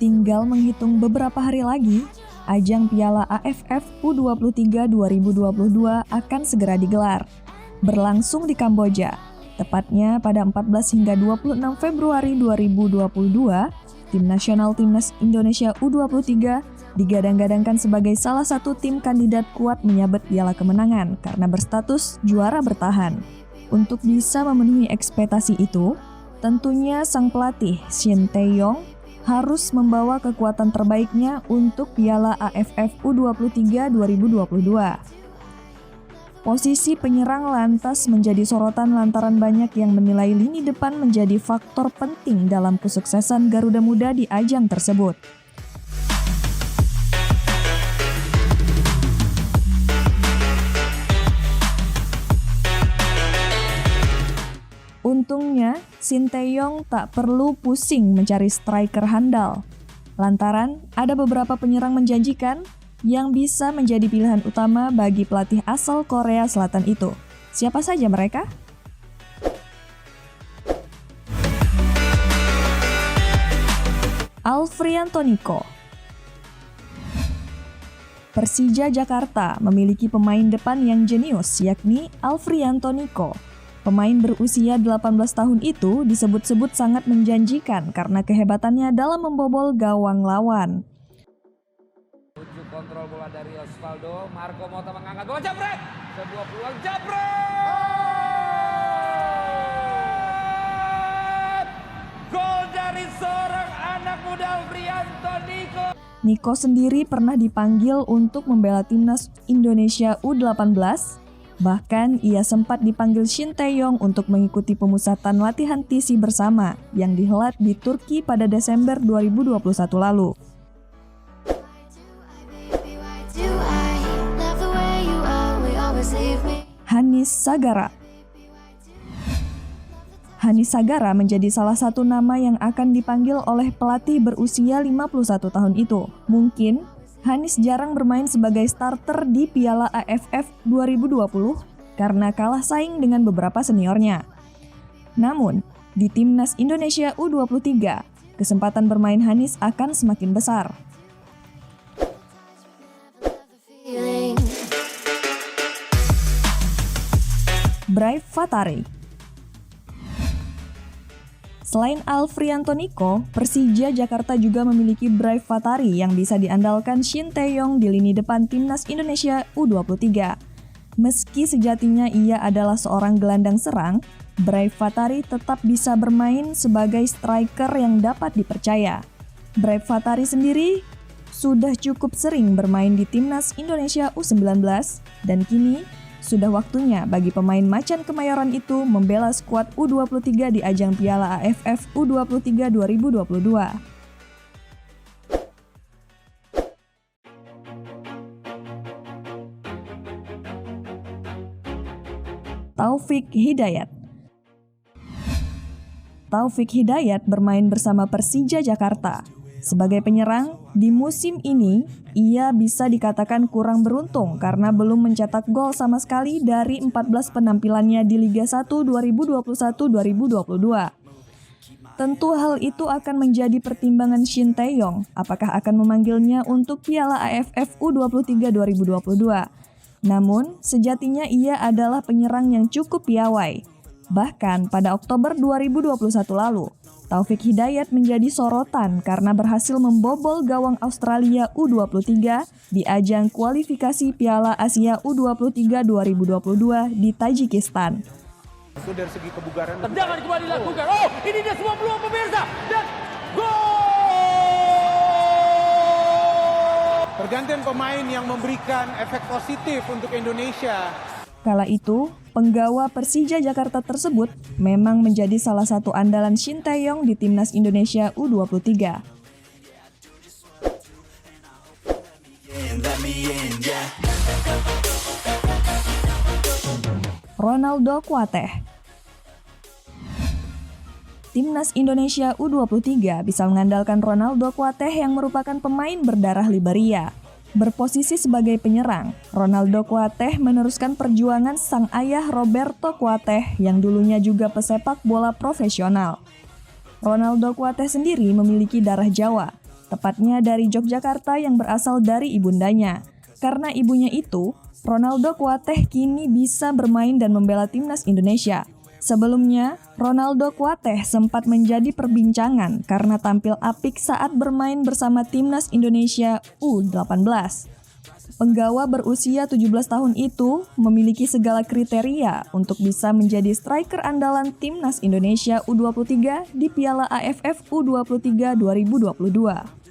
Tinggal menghitung beberapa hari lagi, ajang Piala AFF U23 2022 akan segera digelar. Berlangsung di Kamboja, tepatnya pada 14 hingga 26 Februari 2022, Timnas Indonesia U23 digadang-gadangkan sebagai salah satu tim kandidat kuat menyabet piala kemenangan karena berstatus juara bertahan. Untuk bisa memenuhi ekspektasi itu, tentunya sang pelatih Shin Tae-yong harus membawa kekuatan terbaiknya untuk Piala AFF U23 2022. Posisi penyerang lantas menjadi sorotan lantaran banyak yang menilai lini depan menjadi faktor penting dalam kesuksesan Garuda Muda di ajang tersebut. Untungnya, Shin Tae-yong tak perlu pusing mencari striker handal. Lantaran ada beberapa penyerang menjanjikan yang bisa menjadi pilihan utama bagi pelatih asal Korea Selatan itu. Siapa saja mereka? Alfrianto Nico. Persija Jakarta memiliki pemain depan yang jenius, yakni Alfrianto Nico. Pemain berusia 18 tahun itu disebut-sebut sangat menjanjikan karena kehebatannya dalam membobol gawang lawan. Ujuk kontrol bola dari Osvaldo, Marco Mota mengangkat bola, jabret! Sebuah peluang, jabret! Gol dari seorang anak muda Alfrianto Nico. Nico sendiri pernah dipanggil untuk membela timnas Indonesia U18. Bahkan ia sempat dipanggil Shin Tae-yong untuk mengikuti pemusatan latihan TC bersama yang dihelat di Turki pada Desember 2021 lalu. Hannes Sagara. Hannes Sagara menjadi salah satu nama yang akan dipanggil oleh pelatih berusia 51 tahun itu. Mungkin Hannes jarang bermain sebagai starter di Piala AFF 2020 karena kalah saing dengan beberapa seniornya. Namun, di Timnas Indonesia U23, kesempatan bermain Hannes akan semakin besar. Brive Vatari. Selain Alfrianto Nico, Persija Jakarta juga memiliki Brive Vatari yang bisa diandalkan Shin Tae-yong di lini depan Timnas Indonesia U23. Meski sejatinya ia adalah seorang gelandang serang, Brive Vatari tetap bisa bermain sebagai striker yang dapat dipercaya. Brive Vatari sendiri sudah cukup sering bermain di Timnas Indonesia U19 dan kini sudah waktunya bagi pemain macan Kemayoran itu membela skuad U23 di ajang Piala AFF U23 2022. Taufik Hidayat. Taufik Hidayat bermain bersama Persija Jakarta. Sebagai penyerang, di musim ini ia bisa dikatakan kurang beruntung karena belum mencetak gol sama sekali dari 14 penampilannya di Liga 1 2021-2022. Tentu hal itu akan menjadi pertimbangan Shin Tae-yong apakah akan memanggilnya untuk Piala AFF U23 2022. Namun, sejatinya ia adalah penyerang yang cukup piawai. Bahkan pada Oktober 2021 lalu, Taufik Hidayat menjadi sorotan karena berhasil membobol gawang Australia U23 di ajang kualifikasi Piala Asia U23 2022 di Tajikistan. Itu dari segi kebugaran. Tendangan kembali dilakukan. Oh, ini dia sebuah peluang pemirsa dan gol! Pergantian pemain yang memberikan efek positif untuk Indonesia. Kala itu, penggawa Persija Jakarta tersebut memang menjadi salah satu andalan Shin Tae-yong di Timnas Indonesia U23. Ronaldo Kuateh. Timnas Indonesia U23 bisa mengandalkan Ronaldo Kuateh yang merupakan pemain berdarah Liberia. Berposisi sebagai penyerang, Ronaldo Kuateh meneruskan perjuangan sang ayah Roberto Kuateh yang dulunya juga pesepak bola profesional. Ronaldo Kuateh sendiri memiliki darah Jawa, tepatnya dari Yogyakarta yang berasal dari ibundanya. Karena ibunya itu, Ronaldo Kuateh kini bisa bermain dan membela timnas Indonesia. Sebelumnya, Ronaldo Kuateh sempat menjadi perbincangan karena tampil apik saat bermain bersama timnas Indonesia U18. Penggawa berusia 17 tahun itu memiliki segala kriteria untuk bisa menjadi striker andalan timnas Indonesia U23 di Piala AFF U23 2022.